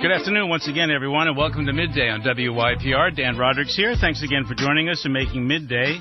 Good afternoon once again, everyone, and welcome to Midday on WYPR. Dan Rodricks here. Thanks again for joining us and making Midday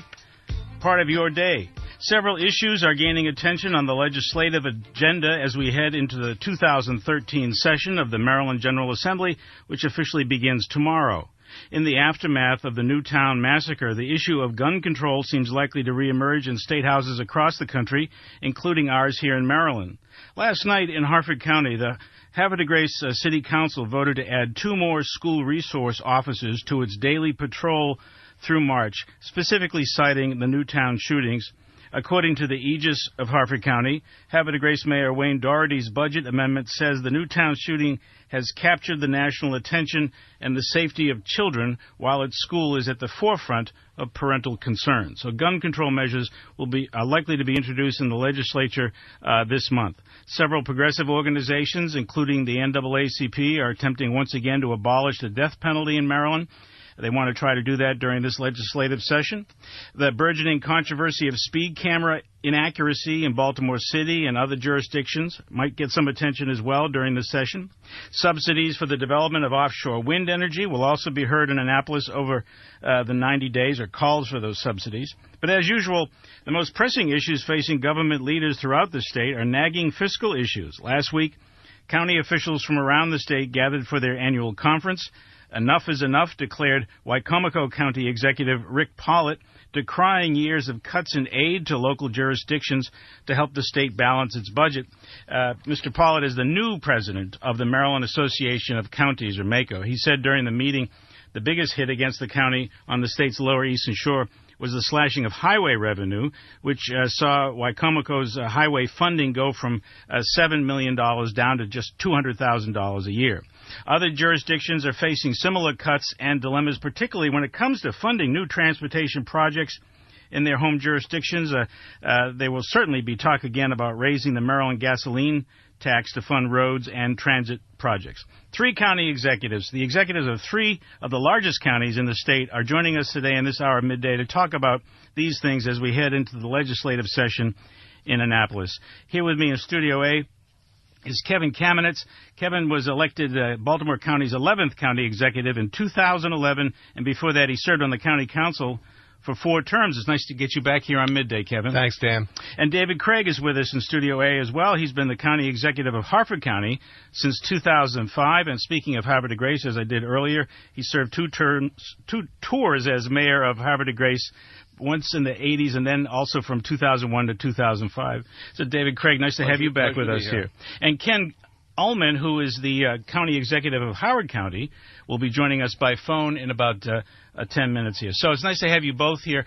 part of your day. Several issues are gaining attention on the legislative agenda as we head into the 2013 session of the Maryland General Assembly, which officially begins tomorrow. In the aftermath of the Newtown massacre, the issue of gun control seems likely to reemerge in state houses across the country, including ours here in Maryland. Last night in Harford County, the Havre de Grace City Council voted to add 2 more school resource officers to its daily patrol through March, specifically citing the Newtown shootings. According to the Aegis of Harford County, Havre de Grace Mayor Wayne Doherty's budget amendment says the Newtown shooting has captured the national attention and the safety of children, while its school is at the forefront of parental concern. So gun control measures are likely to be introduced in the legislature this month. Several progressive organizations, including the NAACP, are attempting once again to abolish the death penalty in Maryland. They want to try to do that during this legislative session. The burgeoning controversy of speed camera inaccuracy in Baltimore City and other jurisdictions might get some attention as well during the session. Subsidies for the development of offshore wind energy will also be heard in Annapolis over the 90 days, or calls for those subsidies. But as usual, the most pressing issues facing government leaders throughout the state are nagging fiscal issues. Last week, county officials from around the state gathered for their annual conference. Enough is enough, declared Wicomico County Executive Rick Pollitt, decrying years of cuts in aid to local jurisdictions to help the state balance its budget. Mr. Pollitt is the new president of the Maryland Association of Counties, or MACO. He said during the meeting the biggest hit against the county on the state's Lower Eastern Shore was the slashing of highway revenue, which saw Wicomico's highway funding go from $7 million down to just $200,000 a year. Other jurisdictions are facing similar cuts and dilemmas, particularly when it comes to funding new transportation projects in their home jurisdictions. There will certainly be talk again about raising the Maryland gasoline tax to fund roads and transit projects. 3 county executives, the executives of 3 of the largest counties in the state, are joining us today in this hour of Midday to talk about these things as we head into the legislative session in Annapolis. Here with me in Studio A is Kevin Kamenetz. Kevin was elected Baltimore County's 11th county executive in 2011, and before that he served on the county council for 4 terms. It's nice to get you back here on Midday, Kevin. Thanks, Dan. And David Craig is with us in Studio A as well. He's been the county executive of Harford County since 2005. And speaking of Havre de Grace, as I did earlier, he served 2 tours as mayor of Havre de Grace, once in the 80s and then also from 2001 to 2005. So, David Craig, nice to have you back with us here. And Ken Ulman, who is the county executive of Howard County, will be joining us by phone in about 10 minutes here. So it's nice to have you both here.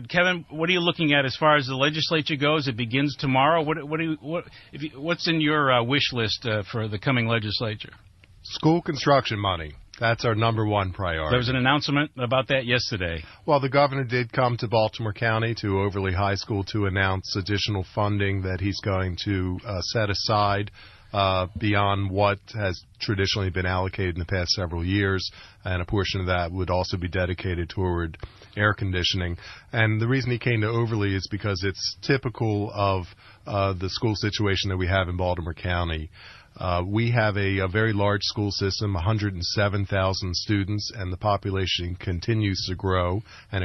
Kevin, what are you looking at as far as the legislature goes? It begins tomorrow. What's in your wish list for the coming legislature? School construction money. That's our number one priority. There was an announcement about that yesterday. Well, the governor did come to Baltimore County, to Overley High School, to announce additional funding that he's going to set aside beyond what has traditionally been allocated in the past several years, and a portion of that would also be dedicated toward air conditioning. And the reason he came to Overley is because it's typical of the school situation that we have in Baltimore County. We have a very large school system, 107,000 students, and the population continues to grow, and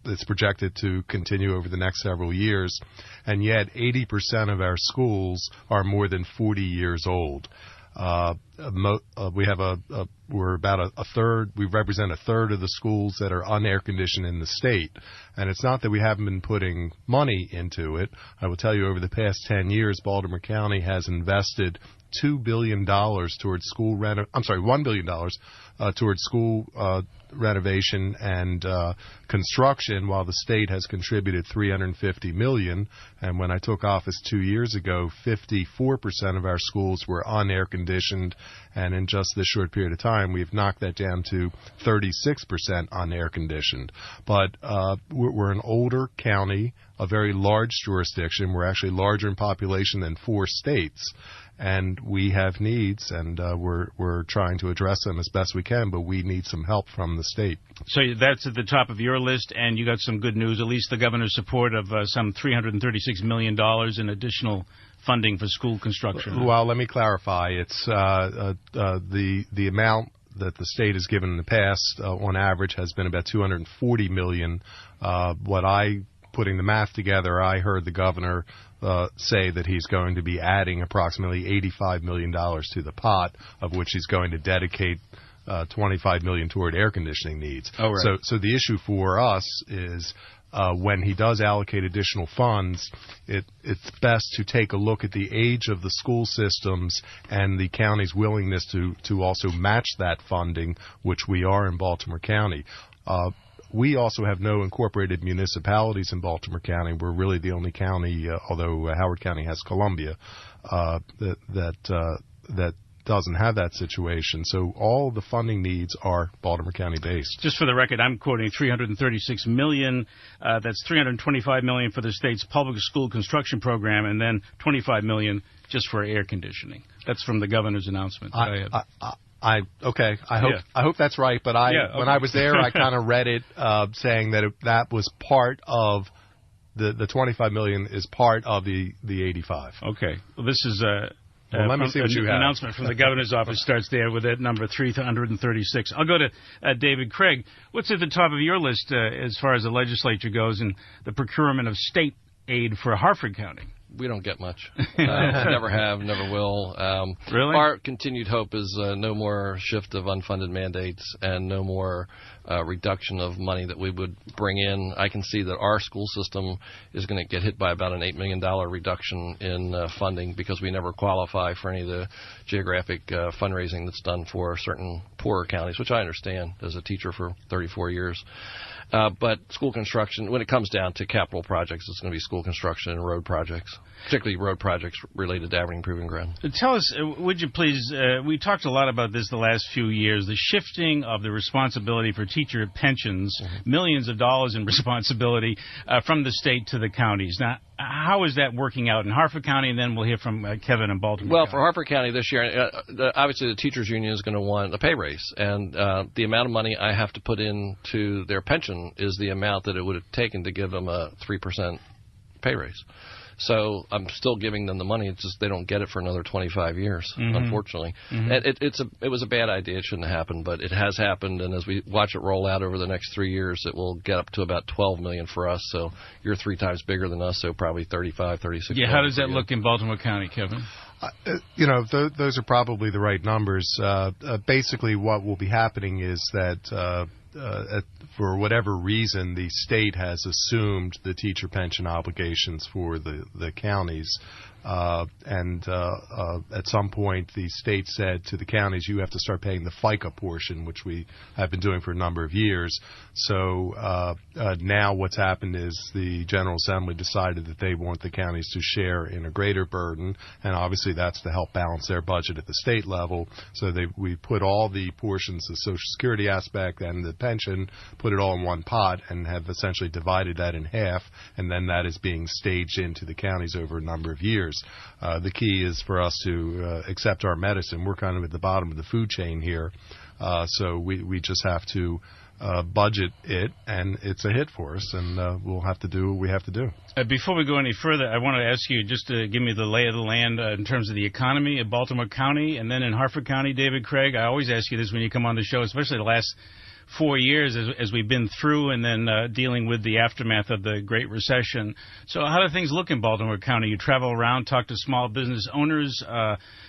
it's projected to continue over the next several years. And yet 80% of our schools are more than 40 years old. We're about a third. We represent a third of the schools that are unair conditioned in the state, and it's not that we haven't been putting money into it. I will tell you, over the past 10 years, Baltimore County has invested $2 billion towards school $1 billion towards school renovation and construction, while the state has contributed $350 million. And when I took office 2 years ago, 54% of our schools were unair conditioned, and in just this short period of time, we've knocked that down to 36% unair conditioned. But we're an older county, a very large jurisdiction. We're actually larger in population than 4 states. And we have needs, and we're trying to address them as best we can, but we need some help from the state. So that's at the top of your list, and you got some good news, at least the governor's support of some $336 million in additional funding for school construction? Well, let me clarify. It's the amount that the state has given in the past, on average, has been about $240 million. Putting the math together, I heard the governor say that he's going to be adding approximately $85 million to the pot, of which he's going to dedicate $25 million toward air conditioning needs. Oh, right. So the issue for us is when he does allocate additional funds, it's best to take a look at the age of the school systems and the county's willingness to also match that funding, which we are in Baltimore County. We also have no incorporated municipalities in Baltimore County. We're really the only county, although Howard County has Columbia, that doesn't have that situation. So all the funding needs are Baltimore County based. Just for the record, I'm quoting $336 million. That's $325 million for the state's public school construction program, and then $25 million just for air conditioning. That's from the governor's announcement. I hope that's right. But when I was there, I kind of read it saying that that was part of the $25 million is part of the 85. Okay. Well, this is let me see what you have. Announcement from the governor's office starts there with that number 336. I'll go to David Craig. What's at the top of your list as far as the legislature goes and the procurement of state aid for Harford County? We don't get much. Never have, never will. Really? Our continued hope is no more shift of unfunded mandates and no more reduction of money that we would bring in. I can see that our school system is going to get hit by about an $8 million reduction in funding because we never qualify for any of the geographic fundraising that's done for certain poorer counties, which I understand as a teacher for 34 years. But school construction, when it comes down to capital projects, it's going to be school construction and road projects, particularly road projects related to Aberdeen Proving Ground. Tell us, would you please, we talked a lot about this the last few years, the shifting of the responsibility for teacher pensions, millions of dollars in responsibility from the state to the counties. Now, how is that working out in Harford County? And then we'll hear from Kevin in Baltimore. Well, County. for Harford County this year, obviously the teachers union is going to want a pay raise, and the amount of money I have to put into their pension is the amount that it would have taken to give them a 3% pay raise. So I'm still giving them the money. It's just they don't get it for another 25 years, unfortunately. It was a bad idea. It shouldn't have happened, but it has happened. And as we watch it roll out over the next 3 years, it will get up to about $12 million for us. So you're 3 times bigger than us, so probably 35, 36. Yeah, how does that look in Baltimore County, Kevin? Those are probably the right numbers. Basically, what will be happening is that for whatever reason, the state has assumed the teacher pension obligations for the counties. And at some point, the state said to the counties, you have to start paying the FICA portion, which we have been doing for a number of years. So now what's happened is the General Assembly decided that they want the counties to share in a greater burden, and obviously that's to help balance their budget at the state level. So we put all the portions, the Social Security aspect and the pension, put it all in one pot and have essentially divided that in half, and then that is being staged into the counties over a number of years. The key is for us to accept our medicine. We're kind of at the bottom of the food chain here, so we just have to budget it, and it's a hit for us, and we'll have to do what we have to do. Before we go any further, I want to ask you just to give me the lay of the land in terms of the economy of Baltimore County and then in Harford County. David Craig, I always ask you this when you come on the show, especially the last 4 years as we've been through and then dealing with the aftermath of the Great Recession. So how do things look in Baltimore County? You travel around, talk to small business owners,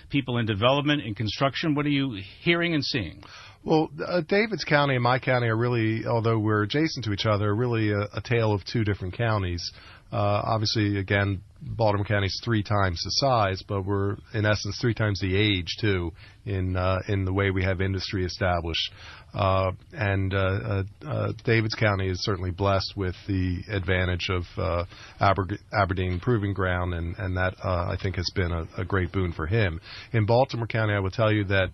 people in development, in construction. What are you hearing and seeing? Well, David's county and my county are really, although we're adjacent to each other, really a tale of two different counties. Obviously, again, Baltimore County is 3 times the size, but we're, in essence, 3 times the age, too, in the way we have industry established. David's County is certainly blessed with the advantage of Aberdeen Proving Ground, and that, I think, has been a great boon for him. In Baltimore County, I will tell you that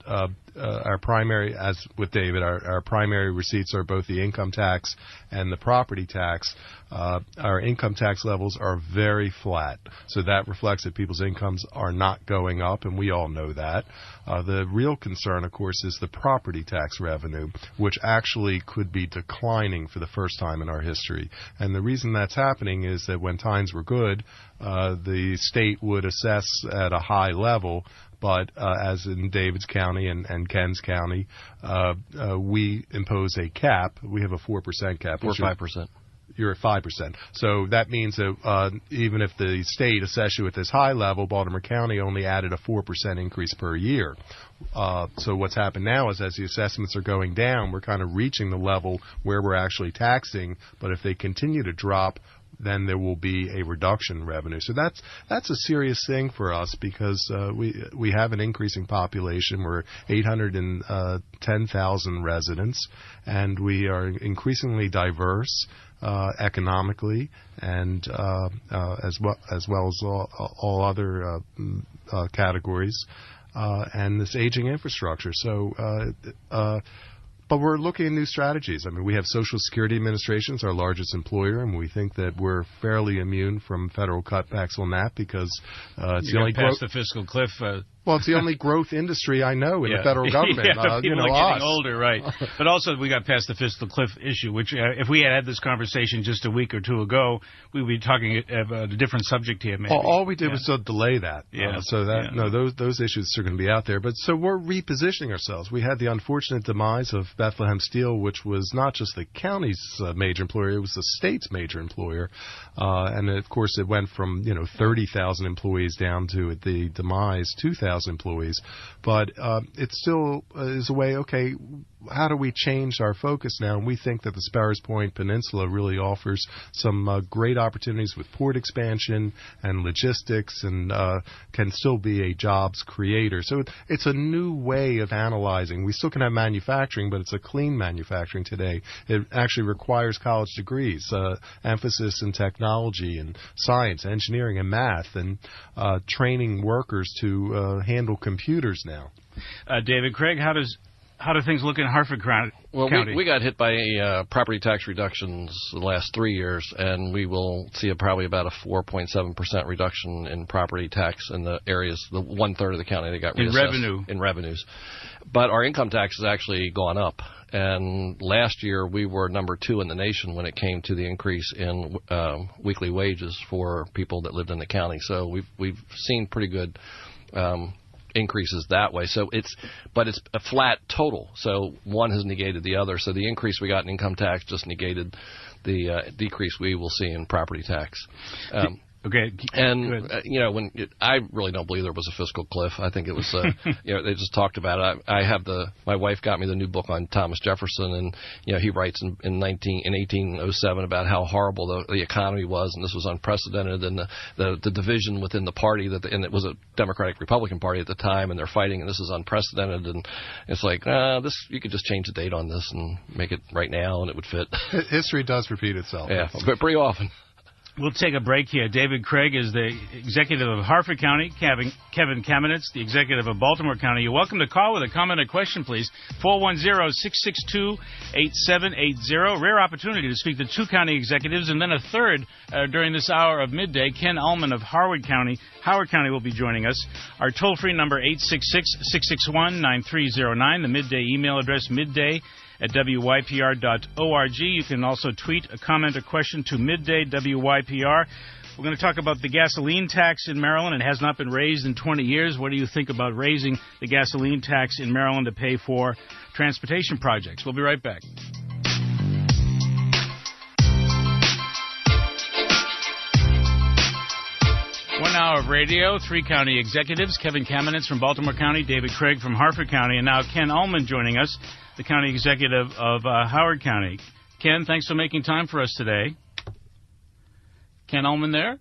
our primary, as with David, our primary receipts are both the income tax and the property tax. Our income tax levels are very flat. So that reflects that people's incomes are not going up, and we all know that. The real concern, of course, is the property tax revenue, which actually could be declining for the first time in our history. And the reason that's happening is that when times were good, the state would assess at a high level, but as in David's county and Ken's county, we impose a cap. We have a 4% cap. Or 5%. You're at 5%. So that means that even if the state assess you at this high level, Baltimore County only added a 4% increase per year. So what's happened now is as the assessments are going down, we're kind of reaching the level where we're actually taxing. But if they continue to drop, then there will be a reduction in revenue. So that's a serious thing for us because we have an increasing population. We're 810,000 residents, and we are increasingly diverse economically, and as well as all other categories, and this aging infrastructure. So. But we're looking at new strategies. I mean, we have Social Security Administration as our largest employer, and we think that we're fairly immune from federal cutbacks on that because it's the only past the fiscal cliff. Well, it's the only growth industry I know in the federal government. People are getting older, right? But also, we got past the fiscal cliff issue, which if we had this conversation just a week or two ago, we would be talking about a different subject here. Maybe all we did was to delay that. Those issues are going to be out there. But so we're repositioning ourselves. We had the unfortunate demise of Bethlehem Steel, which was not just the county's major employer; it was the state's major employer. And of course, it went from 30,000 employees down to at the demise 2,000 employees, but it still is a way, okay, how do we change our focus now? And we think that the Sparrows Point Peninsula really offers some great opportunities with port expansion and logistics and can still be a jobs creator. So it's a new way of analyzing. We still can have manufacturing, but it's a clean manufacturing today. It actually requires college degrees, emphasis in technology and science, engineering and math, and training workers to handle computers now. David Craig, how do things look in Harford County? Well, we got hit by property tax reductions the last 3 years, and we will see probably about a 4.7% reduction in property tax in the areas, the 1/3 of the county that got reassessed in revenues. But our income tax has actually gone up, and last year we were number 2 in the nation when it came to the increase in weekly wages for people that lived in the county. So we've seen pretty good increases that way. So it's a flat total. So one has negated the other. So the increase we got in income tax just negated the decrease we will see in property tax. Okay. And, I really don't believe there was a fiscal cliff. I think it was, they just talked about it. My wife got me the new book on Thomas Jefferson, and, he writes in 1807 about how horrible the economy was, and this was unprecedented, and the division within the party, and it was a Democratic-Republican party at the time, and they're fighting, and this is unprecedented, and it's like, you could just change the date on this and make it right now, and it would fit. History does repeat itself. Yeah, but pretty often. We'll take a break here. David Craig is the executive of Harford County. Kevin Kamenetz, the executive of Baltimore County. You're welcome to call with a comment or question, please. 410-662-8780. Rare opportunity to speak to 2 county executives, and then a third during this hour of midday. Ken Ulman of Howard County. Howard County will be joining us. Our toll-free number, 866-661-9309. The midday email address, midday@wypr.org. You can also tweet a comment or question to Midday WYPR. We're going to talk about the gasoline tax in Maryland. It has not been raised in 20 years. What do you think about raising the gasoline tax in Maryland to pay for transportation projects? We'll be right back. One hour of radio, 3 county executives, Kevin Kamenetz from Baltimore County, David Craig from Harford County, and now Ken Ulman joining us, the county executive of Howard County. Ken, thanks for making time for us today. Ken Ulman there?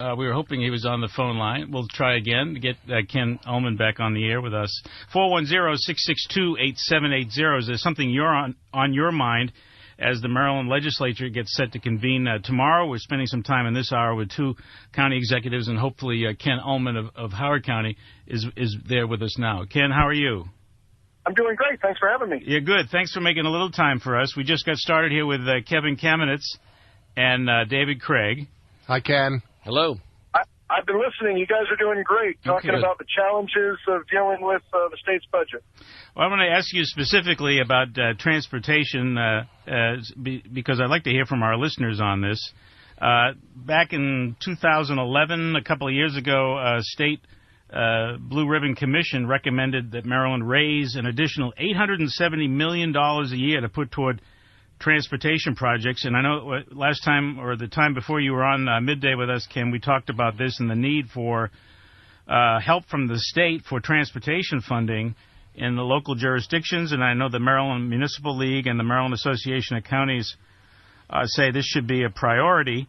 We were hoping he was on the phone line. We'll try again to get Ken Ulman back on the air with us. 410-662-8780. Is there something you're on your mind as the Maryland legislature gets set to convene tomorrow? We're spending some time in this hour with 2 county executives, and hopefully Ken Ulman of Howard County is there with us now. Ken, how are you? I'm doing great. Thanks for having me. Yeah, good. Thanks for making a little time for us. We just got started here with Kevin Kamenetz and David Craig. Hi, Ken. Hello. I've been listening. You guys are doing great, talking about the challenges of dealing with the state's budget. Well, I want to ask you specifically about transportation because I'd like to hear from our listeners on this. Back in 2011, a couple of years ago, State Blue Ribbon Commission recommended that Maryland raise an additional $870 million a year to put toward transportation projects. And I know last time or the time before you were on Midday with us, Ken, we talked about this and the need for help from the state for transportation funding in the local jurisdictions. And I know the Maryland Municipal League and the Maryland Association of Counties say this should be a priority.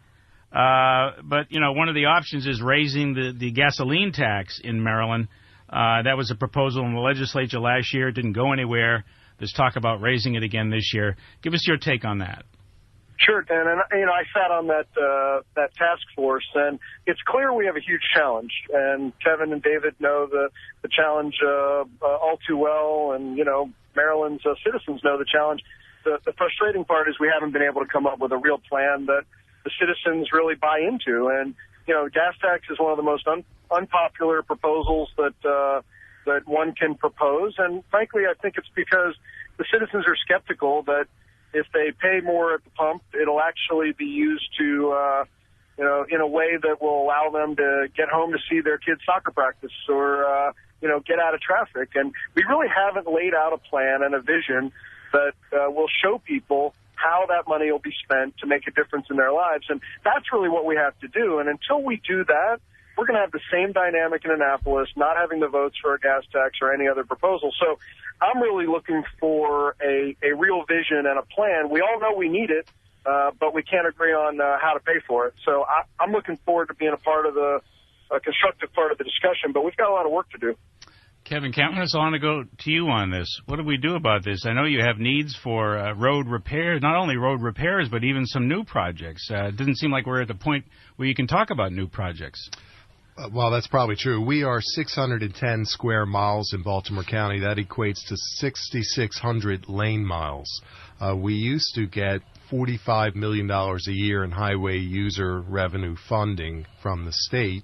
But, you know, one of the options is raising the gasoline tax in Maryland. That was a proposal in the legislature last year. It didn't go anywhere. There's talk about raising it again this year. Give us your take on that. Sure, Dan. And, you know, I sat on that task force, and it's clear we have a huge challenge. And Kevin and David know the challenge all too well, and, you know, Maryland's citizens know the challenge. The frustrating part is we haven't been able to come up with a real plan that the citizens really buy into. And, you know, gas tax is one of the most unpopular proposals that one can propose. And frankly, I think it's because the citizens are skeptical that if they pay more at the pump, it'll actually be used to, you know, in a way that will allow them to get home to see their kids' soccer practice or, you know, get out of traffic. And we really haven't laid out a plan and a vision that will show people how that money will be spent to make a difference in their lives. And that's really what we have to do. And until we do that, we're going to have the same dynamic in Annapolis, not having the votes for a gas tax or any other proposal. So I'm really looking for a real vision and a plan. We all know we need it, but we can't agree on how to pay for it. So I'm looking forward to being a constructive part of the discussion, but we've got a lot of work to do. Kevin Kamenetz, I want to go to you on this. What do we do about this? I know you have needs for road repairs, not only road repairs, but even some new projects. It doesn't seem like we're at the point where you can talk about new projects. Well, that's probably true. We are 610 square miles in Baltimore County. That equates to 6,600 lane miles. We used to get $45 million a year in highway user revenue funding from the state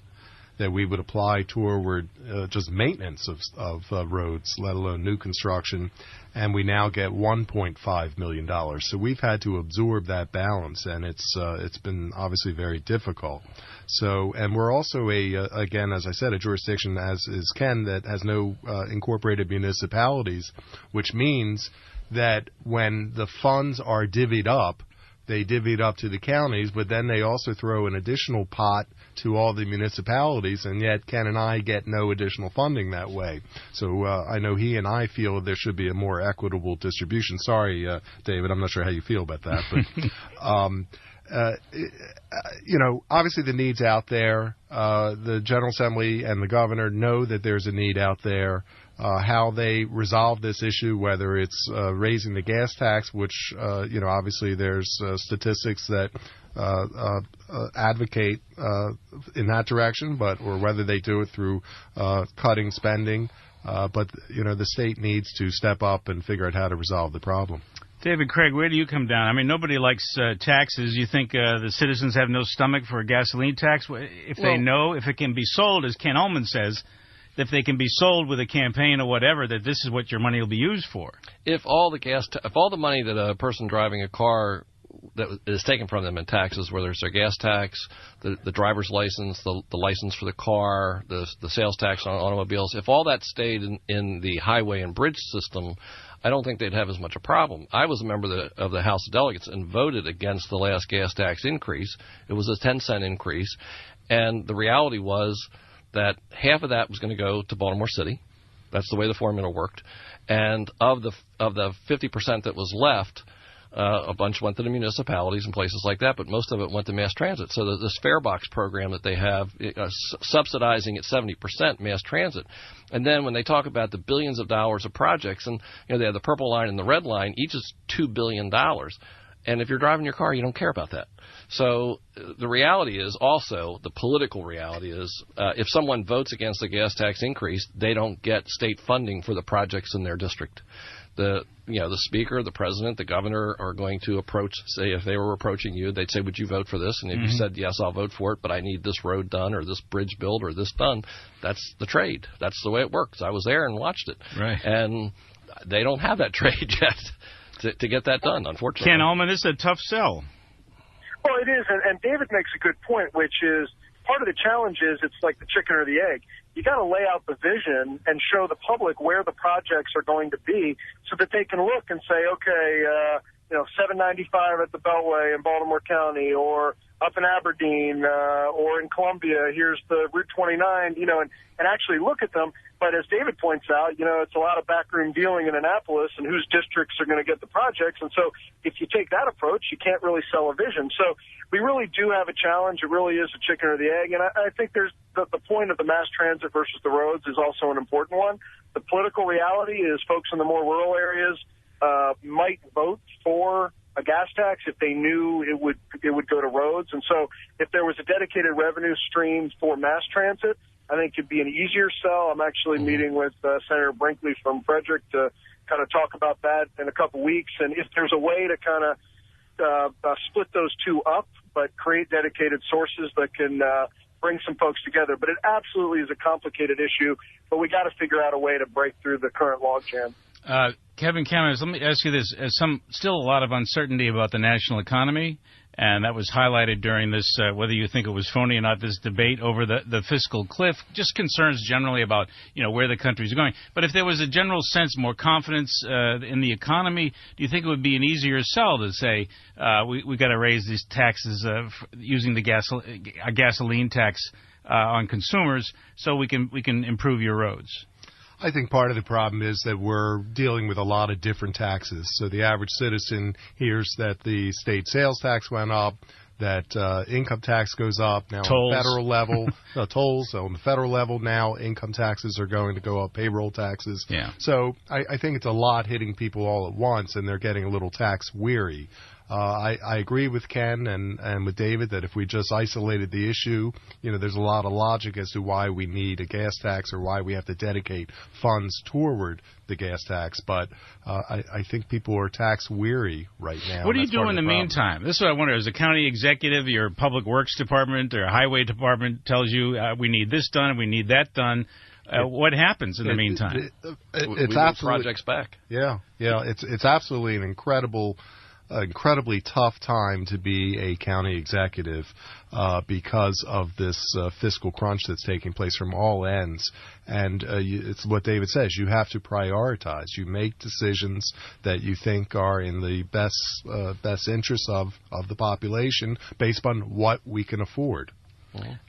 that we would apply toward just maintenance of roads, let alone new construction, and we now get $1.5 million. So we've had to absorb that balance, and it's been obviously very difficult. So, and we're also again, as I said, a jurisdiction, as is Ken, that has no incorporated municipalities, which means that when the funds are divvied up, they divvy it up to the counties, but then they also throw an additional pot to all the municipalities, and yet Ken and I get no additional funding that way. So I know he and I feel there should be a more equitable distribution. Sorry, David, I'm not sure how you feel about that. But, you know, obviously the need's out there. The General Assembly and the governor know that there's a need out there. How they resolve this issue, whether it's raising the gas tax, which, you know, obviously there's statistics that advocate in that direction, or whether they do it through cutting spending. But, you know, the state needs to step up and figure out how to resolve the problem. David Craig, where do you come down? I mean, nobody likes taxes. You think the citizens have no stomach for a gasoline tax? If they know, if it can be sold, as Ken Ulman says, if they can be sold with a campaign or whatever, that this is what your money will be used for. If all the money that a person driving a car that is taken from them in taxes, whether it's their gas tax, the driver's license, the license for the car, the sales tax on automobiles, if all that stayed in the highway and bridge system, I don't think they'd have as much a problem. I was a member of the House of Delegates and voted against the last gas tax increase. It was a 10-cent increase, and the reality was that half of that was going to go to Baltimore City. That's the way the formula worked. And of the 50% that was left, a bunch went to the municipalities and places like that, but most of it went to mass transit. So this fare box program that they have, subsidizing at 70% mass transit. And then when they talk about the billions of dollars of projects, and you know they have the purple line and the red line, each is $2 billion. And if you're driving your car, you don't care about that. So the reality is also, the political reality is, if someone votes against the gas tax increase, they don't get state funding for the projects in their district. The speaker, the president, the governor are going to approach, say, if they were approaching you, they'd say, would you vote for this? And if you said, yes, I'll vote for it, but I need this road done or this bridge built or this done, that's the trade. That's the way it works. I was there and watched it. Right. And they don't have that trade yet to get that done, unfortunately. Ken Ulman, this is a tough sell. Well, it is, and David makes a good point, which is part of the challenge is it's like the chicken or the egg. You got to lay out the vision and show the public where the projects are going to be so that they can look and say, okay, 795 at the Beltway in Baltimore County, or up in Aberdeen, or in Columbia, here's the Route 29, and actually look at them. But as David points out, it's a lot of backroom dealing in Annapolis and whose districts are going to get the projects. And so if you take that approach, you can't really sell a vision. So we really do have a challenge. It really is a chicken or the egg. And I think there's the point of the mass transit versus the roads is also an important one. The political reality is folks in the more rural areas might vote for a gas tax if they knew it would go to roads. And so if there was a dedicated revenue stream for mass transit, I think it'd be an easier sell. I'm actually meeting with Senator Brinkley from Frederick to kind of talk about that in a couple weeks. And if there's a way to kind of split those two up, but create dedicated sources that can bring some folks together. But it absolutely is a complicated issue, but we got to figure out a way to break through the current logjam. Kevin Kamenetz, let me ask you this. Still a lot of uncertainty about the national economy, and that was highlighted during this, whether you think it was phony or not, this debate over the fiscal cliff, just concerns generally about, where the country's going. But if there was a general sense, more confidence in the economy, do you think it would be an easier sell to say, we got to raise these taxes using the gasoline tax on consumers so we can improve your roads? I think part of the problem is that we're dealing with a lot of different taxes. So the average citizen hears that the state sales tax went up, that income tax goes up. Now tolls. On the federal level, tolls. So on the federal level now, income taxes are going to go up, payroll taxes. Yeah. So I think it's a lot hitting people all at once, and they're getting a little tax weary. I agree with Ken and with David that if we just isolated the issue, there's a lot of logic as to why we need a gas tax or why we have to dedicate funds toward the gas tax. But I think people are tax weary right now. What do you do in the meantime? This is what I wonder. As a county executive, your public works department or highway department tells you we need this done, we need that done. What happens in the meantime? It's absolutely projects back. Yeah. It's absolutely an incredibly tough time to be a county executive because of this fiscal crunch that's taking place from all ends. And it's what David says. You have to prioritize. You make decisions that you think are in the best interest of the population based on what we can afford.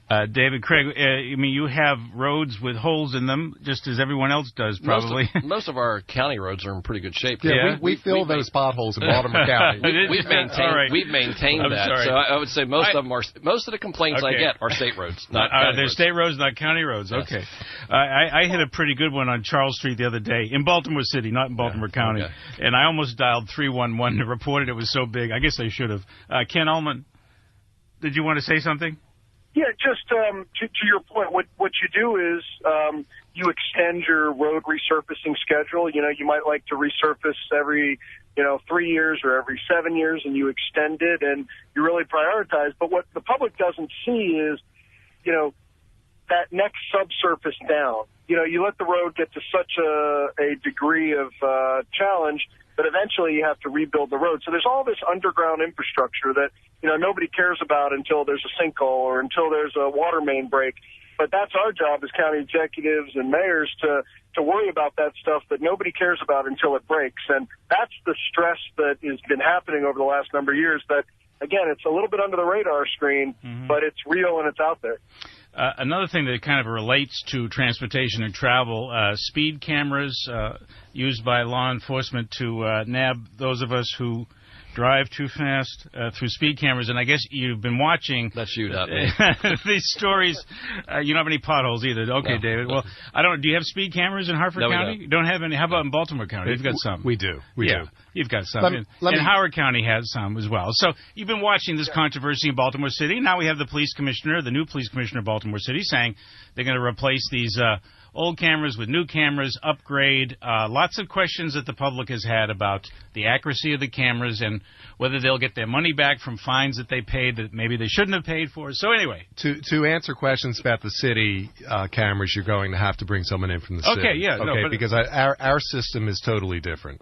David, Craig, you have roads with holes in them, just as everyone else does, probably. Most of our county roads are in pretty good shape. Yeah, we fill those potholes in Baltimore County. We've maintained that. Sorry. So I would say most of the complaints I get are state roads, not county they're roads. state roads, not county roads. Yes. Okay. I hit a pretty good one on Charles Street the other day in Baltimore City, not in Baltimore County, and I almost dialed 311 to report it. It was so big. I guess I should have. Ken Ulman, did you want to say something? Yeah, just to your point, what you do is you extend your road resurfacing schedule. You might like to resurface every 3 years or every 7 years, and you extend it and you really prioritize. But what the public doesn't see is, that next subsurface down. You let the road get to such a degree of challenge that eventually you have to rebuild the road. So there's all this underground infrastructure that, nobody cares about until there's a sinkhole or until there's a water main break. But that's our job as county executives and mayors to worry about that stuff that nobody cares about until it breaks. And that's the stress that has been happening over the last number of years that, again, it's a little bit under the radar screen, but it's real and it's out there. Another thing that kind of relates to transportation and travel, speed cameras used by law enforcement to nab those of us who drive too fast through speed cameras, and I guess you've been watching. That's you, not me. These stories. You don't have any potholes either. Okay, no. David. Well, I don't. Do you have speed cameras in Harford County? We don't. You don't have any. How about in Baltimore County? You've got some. We do. We do. You've got some. And Howard County has some as well. So you've been watching this controversy in Baltimore City. Now we have the police commissioner, the new police commissioner of Baltimore City, saying they're going to replace these old cameras with new cameras, upgrade. Lots of questions that the public has had about the accuracy of the cameras and whether they'll get their money back from fines that they paid that maybe they shouldn't have paid for. So anyway. To answer questions about the city cameras, you're going to have to bring someone in from the city. Okay, yeah. Okay, no, because our system is totally different.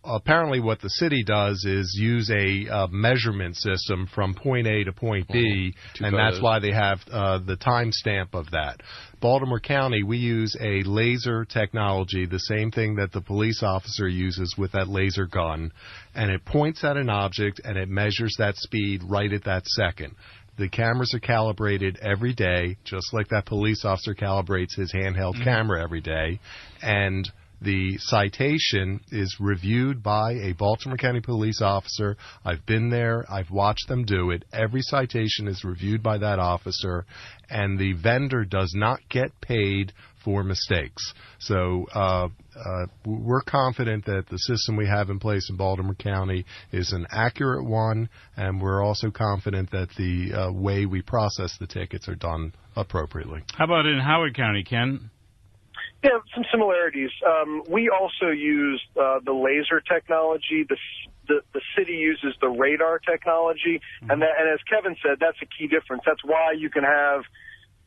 Apparently what the city does is use a measurement system from point A to point B, and that's why they have the timestamp of that. Baltimore County, we use a laser technology, the same thing that the police officer uses with that laser gun, and it points at an object and it measures that speed right at that second. The cameras are calibrated every day, just like that police officer calibrates his handheld camera every day, and the citation is reviewed by a Baltimore County police officer. I've been there. I've watched them do it. Every citation is reviewed by that officer, and the vendor does not get paid for mistakes. So we're confident that the system we have in place in Baltimore County is an accurate one, and we're also confident that the way we process the tickets are done appropriately. How about in Howard County, Ken? Yeah, some similarities. We also use the laser technology. The city uses the radar technology, and as Kevin said, that's a key difference. That's why you can have,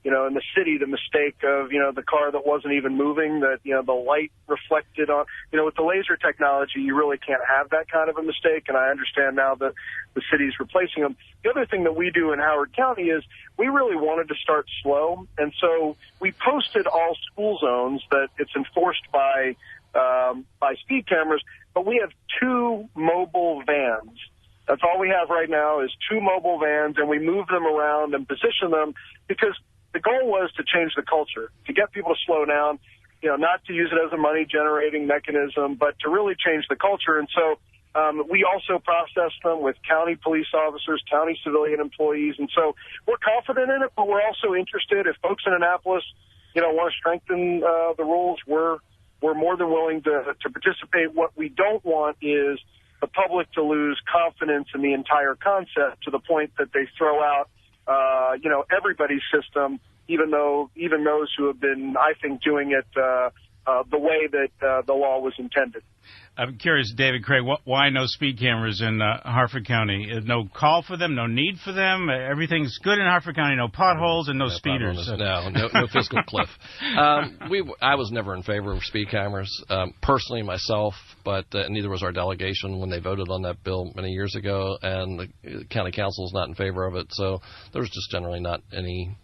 in the city, the mistake of, the car that wasn't even moving, that, the light reflected on, with the laser technology, you really can't have that kind of a mistake, and I understand now that the city's replacing them. The other thing that we do in Howard County is we really wanted to start slow, and so we posted all school zones that it's enforced by speed cameras, but we have 2 mobile vans. That's all we have right now is 2 mobile vans, and we move them around and position them because the goal was to change the culture, to get people to slow down, not to use it as a money-generating mechanism, but to really change the culture. And so we also process them with county police officers, county civilian employees. And so we're confident in it, but we're also interested. If folks in Annapolis, want to strengthen the rules, we're more than willing to participate. What we don't want is the public to lose confidence in the entire concept to the point that they throw out everybody's system, even those who have been, I think, doing it the way that the law was intended. I'm curious, David Craig, why no speed cameras in Harford County? No call for them, no need for them. Everything's good in Harford County. No potholes and no speeders. No fiscal cliff. I was never in favor of speed cameras, personally myself, but neither was our delegation when they voted on that bill many years ago, and the county council is not in favor of it. So there was just generally not any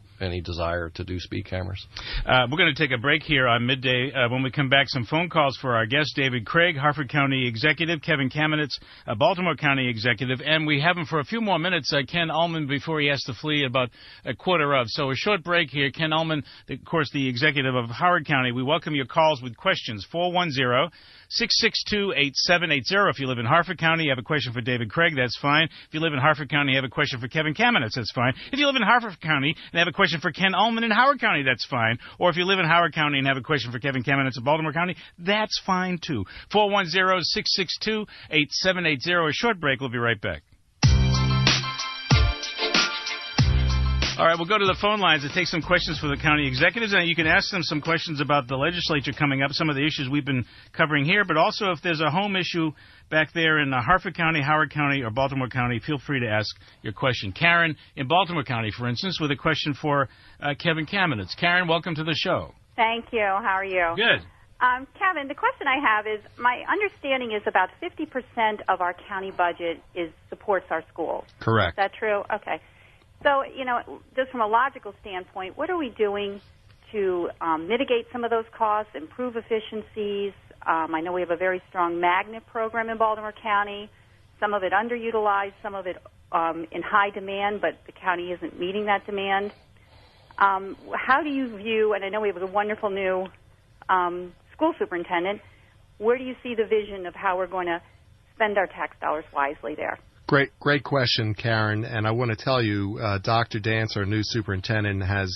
desire to do speed cameras. We're going to take a break here on Midday. When we come back, some phone calls for our guest, David Craig, Harford County Executive, Kevin Kamenetz, Baltimore County Executive, and we have him for a few more minutes, Ken Ulman, before he has to flee about a quarter of. So a short break here. Ken Ulman, of course, the Executive of Howard County. We welcome your calls with questions. 410-662-8780. If you live in Harford County, you have a question for David Craig, that's fine. If you live in Harford County, you have a question for Kevin Kamenetz, that's fine. If you live in Harford County and have a question for Ken Ulman in Howard County, that's fine. Or if you live in Howard County and have a question for Kevin Kamenetz in Baltimore County, that's fine too. 410-662-8780. A short break. We'll be right back. All right, we'll go to the phone lines and take some questions for the county executives, and you can ask them some questions about the legislature coming up, some of the issues we've been covering here, but also if there's a home issue back there in Harford County, Howard County, or Baltimore County, feel free to ask your question. Karen in Baltimore County, for instance, with a question for Kevin Kamenetz. Karen, welcome to the show. Thank you. How are you? Good. Kevin, the question I have is, my understanding is about 50% of our county budget supports our schools. Correct. Is that true? Okay. So, just from a logical standpoint, what are we doing to mitigate some of those costs, improve efficiencies? I know we have a very strong magnet program in Baltimore County, some of it underutilized, some of it in high demand, but the county isn't meeting that demand. How do you view, and I know we have a wonderful new school superintendent, where do you see the vision of how we're going to spend our tax dollars wisely there. Great question, Karen. And I want to tell you, Dr. Dance, our new superintendent, has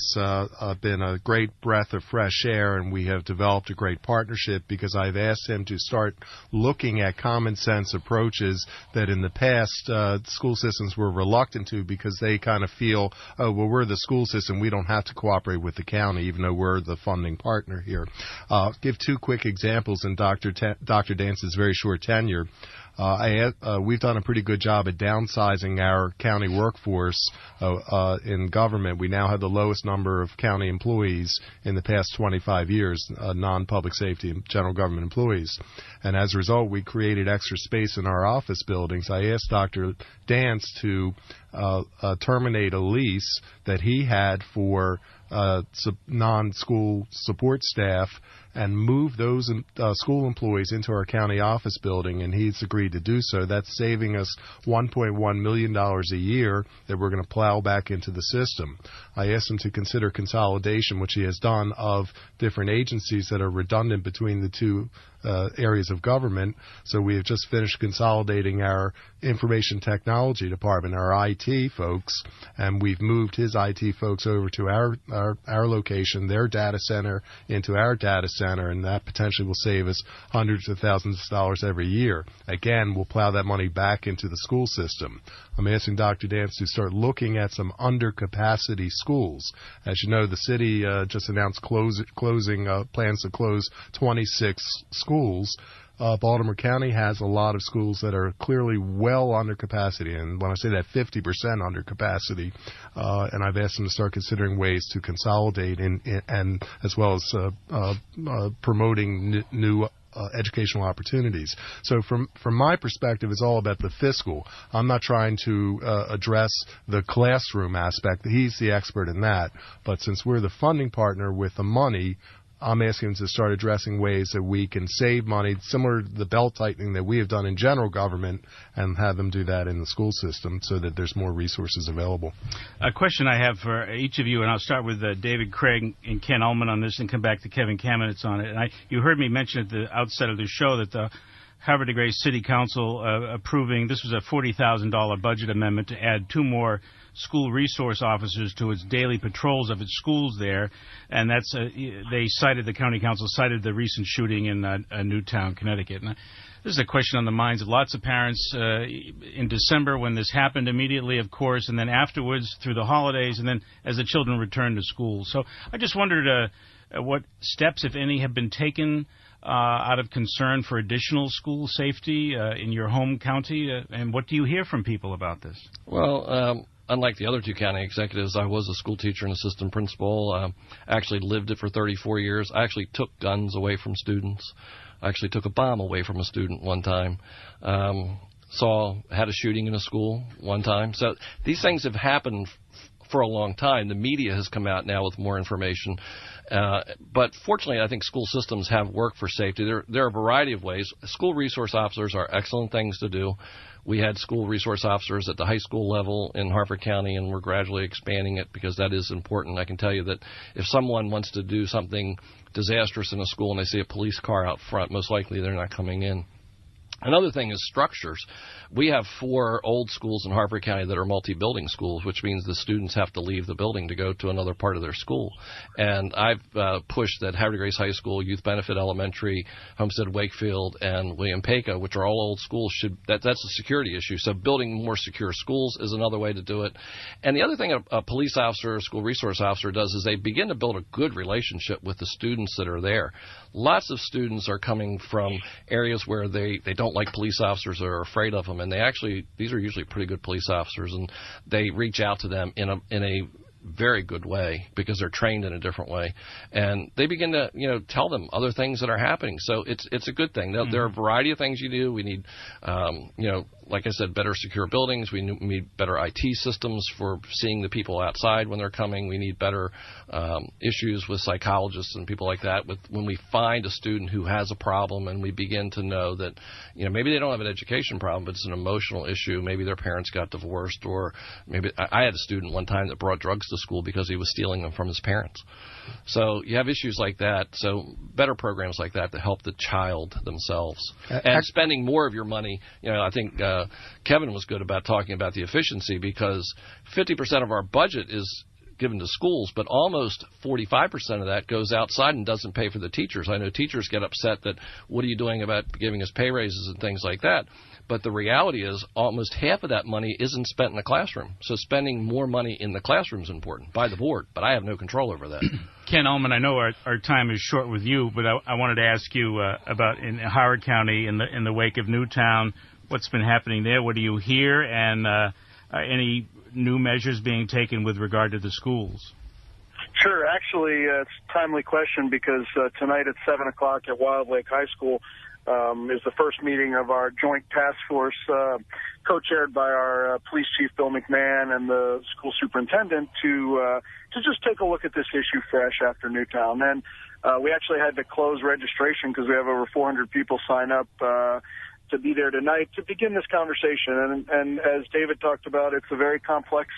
been a great breath of fresh air, and we have developed a great partnership because I've asked him to start looking at common sense approaches that in the past school systems were reluctant to because they kind of feel, oh, well, we're the school system. We don't have to cooperate with the county, even though we're the funding partner here. I'll give two quick examples in Dr. Dance's very short tenure. We've done a pretty good job at downsizing our county workforce in government. We now have the lowest number of county employees in the past 25 years, non-public safety and general government employees. And as a result, we created extra space in our office buildings. I asked Dr. Dance to terminate a lease that he had for non-school support staff and move those school employees into our county office building, and he's agreed to do so. That's saving us $1.1 million a year that we're going to plow back into the system. I asked him to consider consolidation, which he has done, of different agencies that are redundant between the two areas of government. So we have just finished consolidating our information technology department, our IT folks, and we've moved his IT folks over to our location, their data center, into our data center, and that potentially will save us hundreds of thousands of dollars every year. Again, we'll plow that money back into the school system. I'm asking Dr. Dance to start looking at some undercapacity schools. As you know, the city just announced closing plans to close 26 schools. Baltimore County has a lot of schools that are clearly well under capacity, and when I say that, 50% under capacity, and I've asked them to start considering ways to consolidate and as well as promoting new educational opportunities. So from my perspective, it's all about the fiscal. I'm not trying to address the classroom aspect. He's the expert in that. But since we're the funding partner with the money, I'm asking them to start addressing ways that we can save money, similar to the belt tightening that we have done in general government, and have them do that in the school system so that there's more resources available. A question I have for each of you, and I'll start with David Craig and Ken Ulman on this and come back to Kevin Kamenetz on it. And you heard me mention at the outset of the show that the Harvard de Grace City Council approving, this was a $40,000 budget amendment to add 2 more school resource officers to its daily patrols of its schools there, and that's the county council cited the recent shooting in Newtown, Connecticut. And this is a question on the minds of lots of parents in December when this happened, immediately, of course, and then afterwards through the holidays, and then as the children returned to school. So I just wondered what steps, if any, have been taken out of concern for additional school safety in your home county, and what do you hear from people about this? Well, unlike the other 2 county executives, I was a school teacher and assistant principal. I actually lived it for 34 years. I actually took guns away from students. I actually took a bomb away from a student one time. Had a shooting in a school one time. So these things have happened for a long time. The media has come out now with more information. But fortunately, I think school systems have worked for safety. There are a variety of ways. School resource officers are excellent things to do. We had school resource officers at the high school level in Harford County, and we're gradually expanding it because that is important. I can tell you that if someone wants to do something disastrous in a school and they see a police car out front, most likely they're not coming in. Another thing is structures. We have 4 old schools in Harford County that are multi-building schools, which means the students have to leave the building to go to another part of their school. And I've pushed that Harvard Grace High School, Youth Benefit Elementary, Homestead Wakefield, and William Paca, which are all old schools, that's a security issue. So building more secure schools is another way to do it. And the other thing a police officer or school resource officer does is they begin to build a good relationship with the students that are there. Lots of students are coming from areas where they don't like police officers or are afraid of them, and these are usually pretty good police officers, and they reach out to them in a very good way because they're trained in a different way, and they begin to tell them other things that are happening. So it's a good thing. There are a variety of things you do. We need like I said, better secure buildings. We need better IT systems for seeing the people outside when they're coming. We need better issues with psychologists and people like that. When we find a student who has a problem and we begin to know that, maybe they don't have an education problem, but it's an emotional issue. Maybe their parents got divorced, or maybe I had a student one time that brought drugs to school because he was stealing them from his parents. So you have issues like that. So better programs like that to help the child themselves. And spending more of your money, I think Kevin was good about talking about the efficiency, because 50% of our budget is given to schools, but almost 45% of that goes outside and doesn't pay for the teachers. I know teachers get upset that, what are you doing about giving us pay raises and things like that? But the reality is almost half of that money isn't spent in the classroom. So spending more money in the classroom is important by the board, but I have no control over that. Ken Ulman, I know our time is short with you, but I wanted to ask you about in Howard County, in the wake of Newtown, what's been happening there? What do you hear? And any new measures being taken with regard to the schools? Sure. Actually, it's a timely question, because tonight at 7 o'clock at Wild Lake High School is the first meeting of our joint task force, co-chaired by our police chief, Bill McMahon, and the school superintendent, to just take a look at this issue fresh after Newtown. And we actually had to close registration because we have over 400 people sign up to be there tonight to begin this conversation. And as David talked about, it's a very complex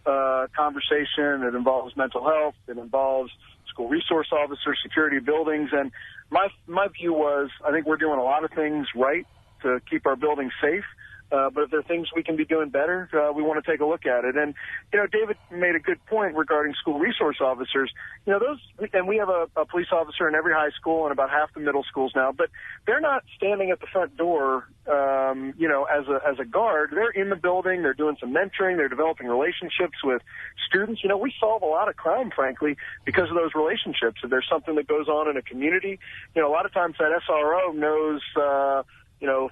conversation. It involves mental health. It involves school resource officers, security of buildings. And my view was, I think we're doing a lot of things right to keep our buildings safe. But if there are things we can be doing better, we want to take a look at it. And, David made a good point regarding school resource officers. And we have a police officer in every high school and about half the middle schools now, but they're not standing at the front door, as a guard. They're in the building. They're doing some mentoring. They're developing relationships with students. We solve a lot of crime, frankly, because of those relationships. If there's something that goes on in a community, a lot of times that SRO knows,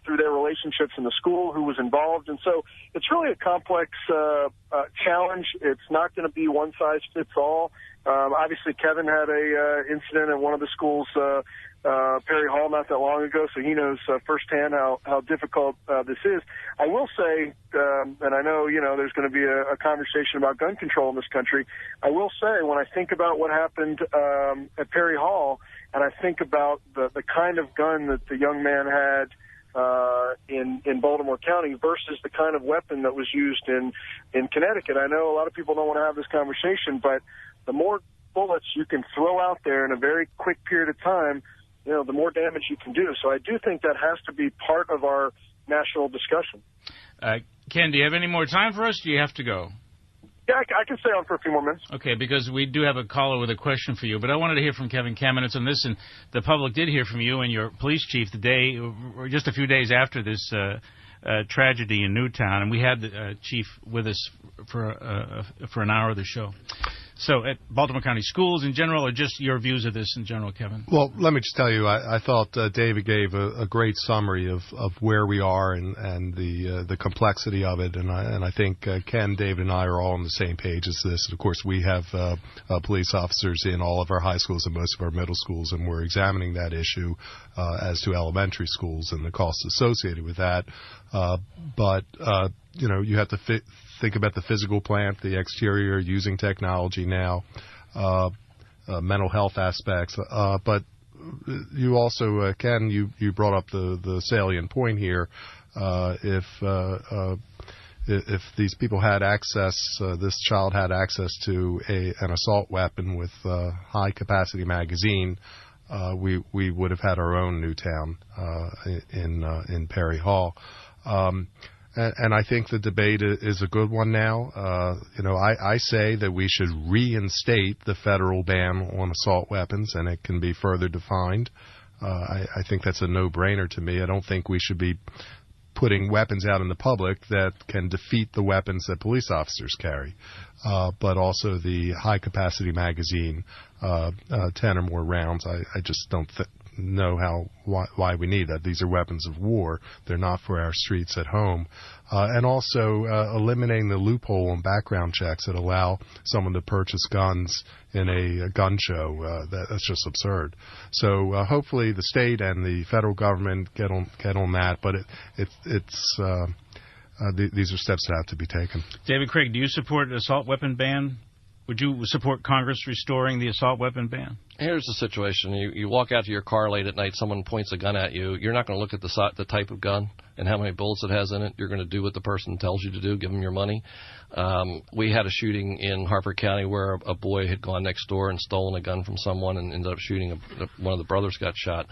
through their relationships in the school, who was involved. And so it's really a complex challenge. It's not going to be one size fits all. Obviously, Kevin had a incident at one of the schools, Perry Hall, not that long ago, so he knows firsthand how difficult this is. I will say, and I know, there's going to be a conversation about gun control in this country. I will say, when I think about what happened at Perry Hall, and I think about the kind of gun that the young man had in Baltimore County versus the kind of weapon that was used in Connecticut. I know a lot of people don't want to have this conversation, but the more bullets you can throw out there in a very quick period of time, the more damage you can do. So I do think that has to be part of our national discussion. Ken, do you have any more time for us? Do you have to go? Yeah, I can stay on for a few more minutes. Okay, because we do have a caller with a question for you. But I wanted to hear from Kevin Kamenetz on this, and the public did hear from you and your police chief the day, or just a few days after this tragedy in Newtown. And we had the chief with us for an hour of the show. So at Baltimore County Schools in general, or just your views of this in general, Kevin? Well, let me just tell you, I thought David gave a great summary of where we are and the complexity of it, and I think Ken, David, and I are all on the same page as this. And of course, we have police officers in all of our high schools and most of our middle schools, and we're examining that issue as to elementary schools and the costs associated with that. But you have to think about the physical plant, the exterior, using technology now, mental health aspects. But you also, Ken, you brought up the salient point here. If these people had access, this child had access to an assault weapon with high capacity magazine, we would have had our own Newtown in Perry Hall. And I think the debate is a good one now. I say that we should reinstate the federal ban on assault weapons, and it can be further defined. I think that's a no-brainer to me. I don't think we should be putting weapons out in the public that can defeat the weapons that police officers carry, but also the high-capacity magazine, 10 or more rounds. I just don't know why we need that. These are weapons of war. They're not for our streets at home. And also eliminating the loophole in background checks that allow someone to purchase guns in a gun show. That's just absurd. So hopefully the state and the federal government get on that. But these are steps that have to be taken. David Craig, do you support an assault weapon ban? Would you support Congress restoring the assault weapon ban? Here's the situation. You walk out to your car late at night, someone points a gun at you. You're not going to look at the type of gun and how many bullets it has in it. You're going to do what the person tells you to do, give them your money. We had a shooting in Harford County where a boy had gone next door and stolen a gun from someone and ended up shooting one of the brothers got shot.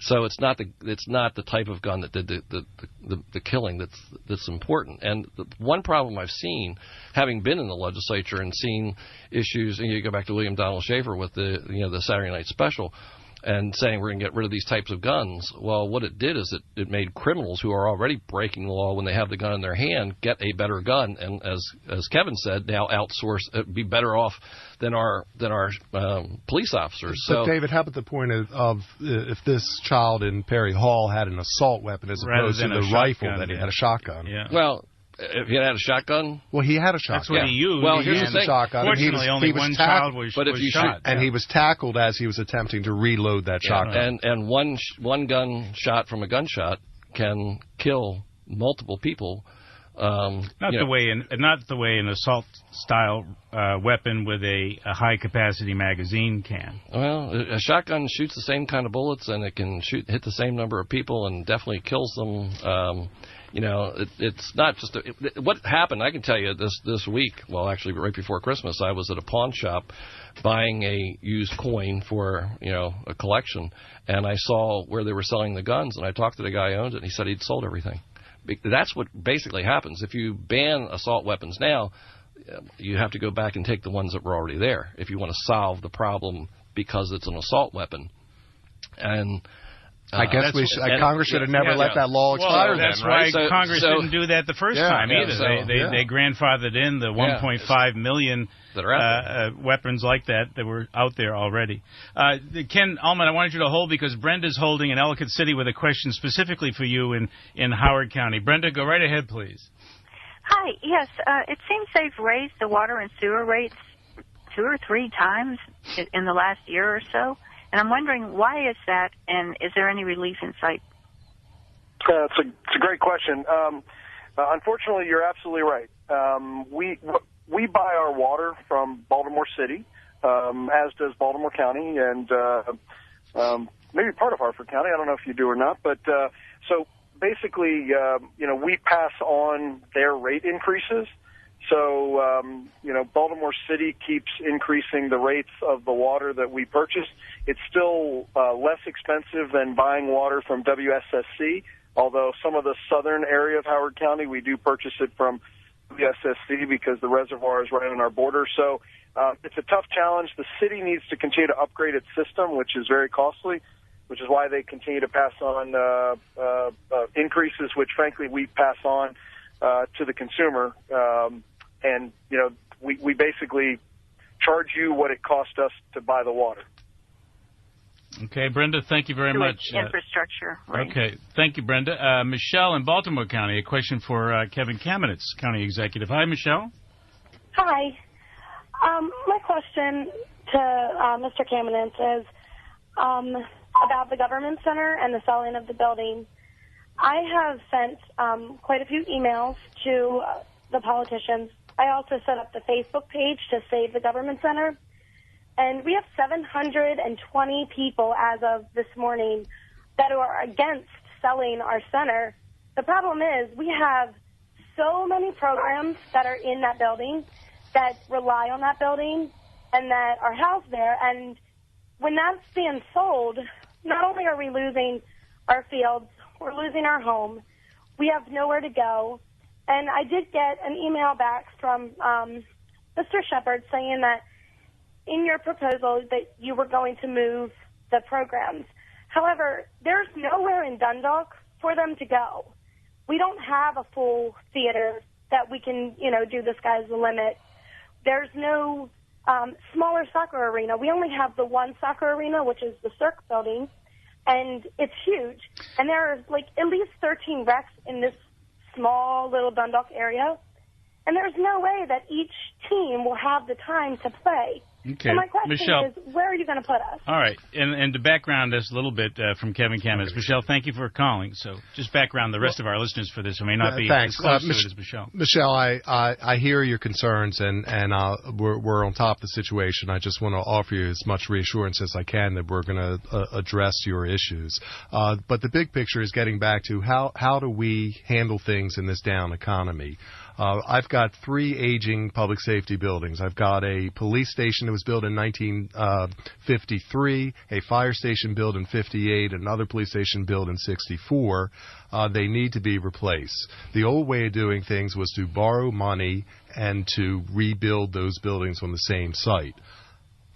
So it's not the type of gun that did the killing that's important. And the one problem I've seen, having been in the legislature and seen issues, and you go back to William Donald Schaefer with the Saturday Night Special, and saying we're going to get rid of these types of guns. Well, what it did is it made criminals who are already breaking the law when they have the gun in their hand get a better gun, and as Kevin said, now be better off than our police officers. So, David, how about the point of if this child in Perry Hall had an assault weapon as opposed to the rifle that he had a shotgun? Yeah. Well, if he had a shotgun? Well, he had a shotgun. That's what he used. Well, he here's used the thing. Shotgun. Fortunately, only one child was shot. And he was tackled as he was attempting to reload that shotgun. And one gun shot from a gunshot can kill multiple people. Not the way an assault style weapon with a high capacity magazine can. Well, a shotgun shoots the same kind of bullets, and it can hit the same number of people, and definitely kills them. It's not just what happened. I can tell you this week. Well, actually, right before Christmas, I was at a pawn shop buying a used coin for a collection, and I saw where they were selling the guns, and I talked to the guy who owned it, and he said he'd sold everything. That's what basically happens. If you ban assault weapons now, you have to go back and take the ones that were already there if you want to solve the problem because it's an assault weapon. And I guess Congress should have never let that law expire. That's right? why Congress didn't do that the first time either. They grandfathered in the 1.5 million weapons like that were out there already. Ken Ulman, I wanted you to hold because Brenda's holding in Ellicott City with a question specifically for you in Howard County. Brenda, go right ahead, please. Hi. Yes, it seems they've raised the water and sewer rates 2 or 3 times in the last year or so. And I'm wondering, why is that, and is there any relief in sight? It's a great question. Unfortunately, you're absolutely right. We buy our water from Baltimore City, as does Baltimore County, and maybe part of Harford County. I don't know if you do or not. But so basically, we pass on their rate increases. So, Baltimore City keeps increasing the rates of the water that we purchase. It's still less expensive than buying water from WSSC, although some of the southern area of Howard County, we do purchase it from WSSC because the reservoir is right on our border. So it's a tough challenge. The city needs to continue to upgrade its system, which is very costly, which is why they continue to pass on increases, which, frankly, we pass on to the consumer. And, we basically charge you what it cost us to buy the water. Okay, Brenda, thank you very much. Infrastructure, right. Okay, thank you, Brenda. Michelle in Baltimore County, a question for Kevin Kamenetz, County Executive. Hi, Michelle. Hi. My question to Mr. Kamenetz is about the government center and the selling of the building. I have sent quite a few emails to the politicians. I also set up the Facebook page to save the government center. And we have 720 people as of this morning that are against selling our center. The problem is we have so many programs that are in that building that rely on that building and that are housed there. And when that's being sold, not only are we losing our fields, we're losing our home. We have nowhere to go. And I did get an email back from Mr. Shepard saying that in your proposal that you were going to move the programs. However, there's nowhere in Dundalk for them to go. We don't have a full theater that we can, do the sky's the limit. There's no smaller soccer arena. We only have the one soccer arena, which is the Cirque building, and it's huge. And there are, at least 13 recs in this small little Dundalk area. and there's no way that each team will have the time to play. Okay. So my question Michelle, is, where are you going to put us? All right, and to background this a little bit from Kevin Kamenetz. Michelle, thank you for calling. So just background the rest of our listeners for this who may not be as close to it as Michelle. Michelle, I hear your concerns, and we're on top of the situation. I just want to offer you as much reassurance as I can that we're going to address your issues. But the big picture is getting back to how do we handle things in this down economy. I've got 3 aging public safety buildings. I've got a police station that was built in 1953, a fire station built in 58, another police station built in 64. They need to be replaced. The old way of doing things was to borrow money and to rebuild those buildings on the same site.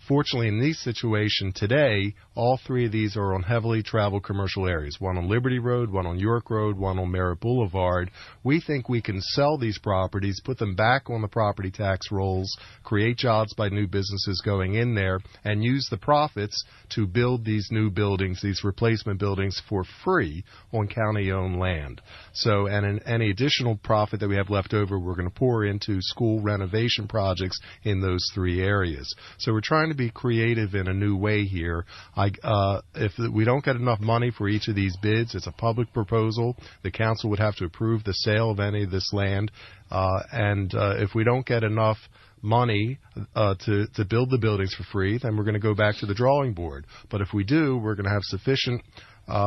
Fortunately, in this situation today, all 3 of these are on heavily traveled commercial areas, one on Liberty Road, one on York Road, one on Merritt Boulevard. We think we can sell these properties, put them back on the property tax rolls, create jobs by new businesses going in there, and use the profits to build these new buildings, these replacement buildings, for free on county-owned land. So, and in any additional profit that we have left over, we're going to pour into school renovation projects in those 3 areas. So we're trying to be creative in a new way here. If we don't get enough money for each of these bids, it's a public proposal. The council would have to approve the sale of any of this land. And if we don't get enough money to build the buildings for free, then we're going to go back to the drawing board. But if we do, we're going to have sufficient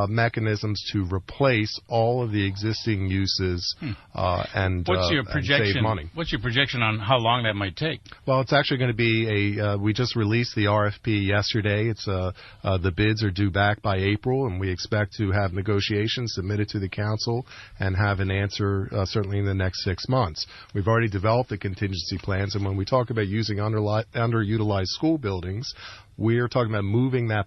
mechanisms to replace all of the existing uses and save money. What's your projection on how long that might take? Well, it's actually going to be we just released the RFP yesterday. It's the bids are due back by April, and we expect to have negotiations submitted to the council and have an answer certainly in the next 6 months. We've already developed the contingency plans, and when we talk about using underutilized school buildings, we're talking about moving that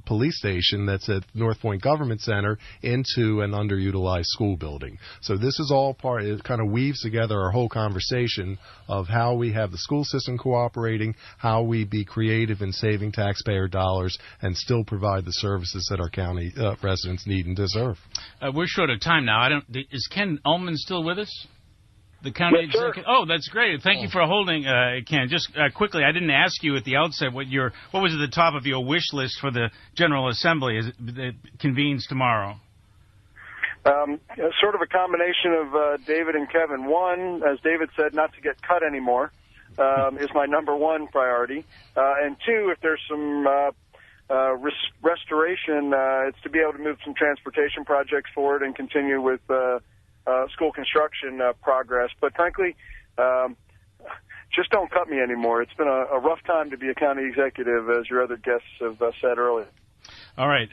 police station that's at North Point Government Center into an underutilized school building. So this is all part, it kind of weaves together our whole conversation of how we have the school system cooperating, how we be creative in saving taxpayer dollars and still provide the services that our county residents need and deserve. We're short of time now. Is Ken Ulman still with us? The county executive. Oh, that's great. Thank you for holding, Ken. Just quickly, I didn't ask you at the outset what was at the top of your wish list for the General Assembly that convenes tomorrow. Sort of a combination of David and Kevin. One, as David said, not to get cut anymore is my number 1 priority. And 2, if there's some restoration, it's to be able to move some transportation projects forward and continue with school construction progress. But frankly, just don't cut me anymore. It's been a rough time to be a county executive, as your other guests have said earlier. All right,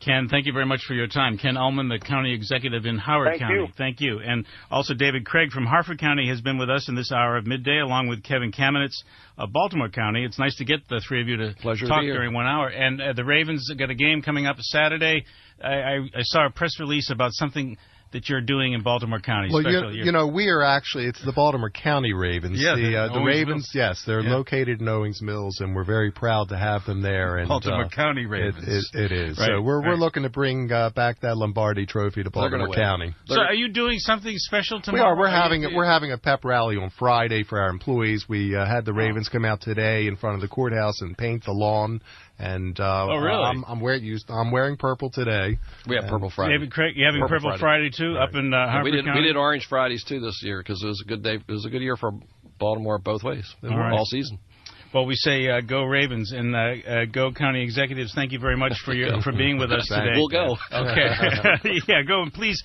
Ken, thank you very much for your time. Ken Ulman, the county executive in Howard County. Thank you. And also David Craig from Harford County has been with us in this hour of midday, along with Kevin Kamenetz of Baltimore County. It's nice to get the 3 of you to talk during 1 hour. And the Ravens got a game coming up Saturday. I saw a press release about something that you're doing in Baltimore County. Well, we are actually, it's the Baltimore County Ravens. Yeah, the Ravens, yes, they're located in Owings Mills, and we're very proud to have them there. And Baltimore County Ravens. It is. Right. So we're looking to bring back that Lombardi Trophy to Baltimore County. So are you doing something special tomorrow? We are. We're having a pep rally on Friday for our employees. We had the Ravens come out today in front of the courthouse and paint the lawn. And really? I'm wearing purple today. We have Purple Friday. David Craig, you having Purple Friday too, right, up in Harford County? We did Orange Fridays too this year because it was a good day. It was a good year for Baltimore both ways, all season. Well, we say go Ravens and go County Executives. Thank you very much for being with us today. We'll go. Okay. Yeah, go and please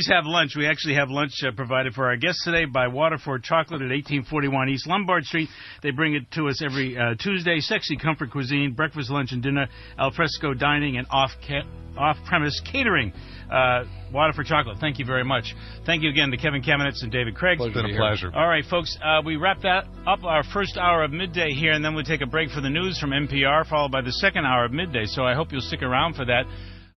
have lunch. We actually have lunch provided for our guests today by Waterford Chocolate at 1841 East Lombard Street. They bring it to us every Tuesday. Sexy comfort cuisine, breakfast, lunch, and dinner, al fresco dining, and off-premise catering. Waterford Chocolate, thank you very much. Thank you again to Kevin Kamenetz and David Craig. It's been a pleasure. All right, folks, we wrap that up, our first hour of midday here, and then we'll take a break for the news from NPR, followed by the second hour of midday. So I hope you'll stick around for that.